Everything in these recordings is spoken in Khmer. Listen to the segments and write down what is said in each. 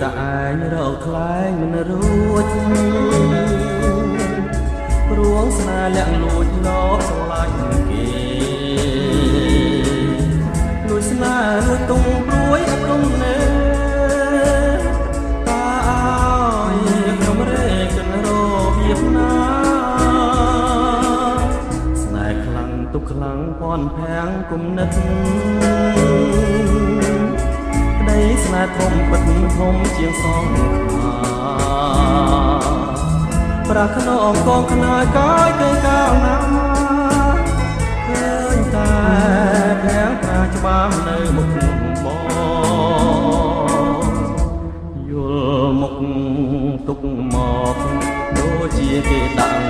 តែឯងរកថ្លែងមិនរួចព្រួងស្នេហ៍លាក់លួចលោកស្រឡាញ់គេលួចស្នេហ៍លួចទុំព្រួយអត់ទុំណែតាអើយខ្ញុំរេកនររបៀបណាស្នេហ៍ខ្លាំងទុកខ្លាំងពាន់ភាំងគុំនិតស្នេហ៍ធំពិតធំជាងសងខាប្រាក់ក្នុងកងខ្នើយកាយគេកាលណាឃើញតែភាំងប្រាច្បាស់នៅមុខបងយល់មុខទុកមកដូចជាគេដាក់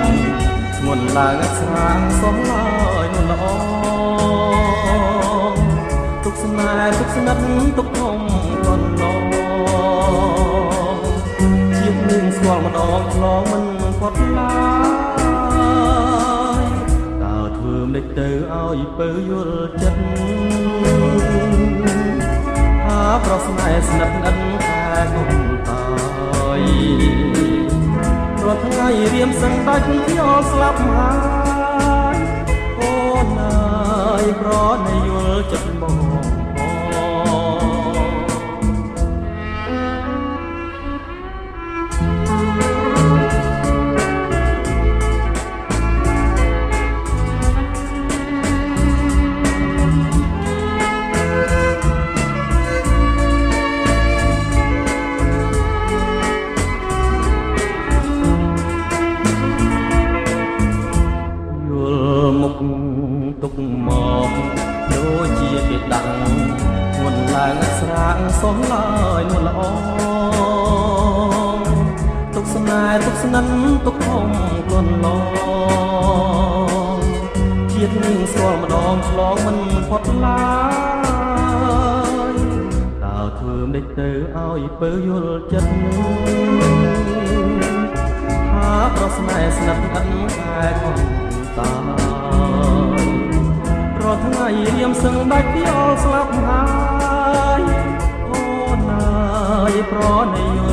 ធ្ងន់ឡើងស្រាងសំឡើយនោះល្អទុកស្នេហ៍ទុកស្និទ្ធទុកធំកន្លងជានឹងស្គាល់ម្ដងឆ្លងមិនផុតឡើយតើធ្វើមិនទៅឲ្យពើយល់ចិត្តថាប្រស្នេហ៍ស្និទ្ធអិនតែគុំតើយរាល់ថ្ងៃរៀមសឹងដាច់ខ្ញុំស្លាប់ហើយអូនអើយប្រណយល់ចិត្តបងទុកមកដូចជាគេដាក់ធ្ងន់ឡើងស្រាងសំឡើយនោះល្អទុកស្នេហ៍ទុកស្និទ្ធទុកធំគន់ឡងជាតិនឹងស្គាល់ម្ដងឆ្លងមិនផុតឡើយតើធ្វើមិនទៅឲ្យពើយល់ចិត្តថាប្រស្នេហ៍ស្និទ្ធអិនតែខំតារាល់ថ្ងៃរៀមសឹងដាច់ពីអល់ស្លាប់ហើយអូនអើយប្រណី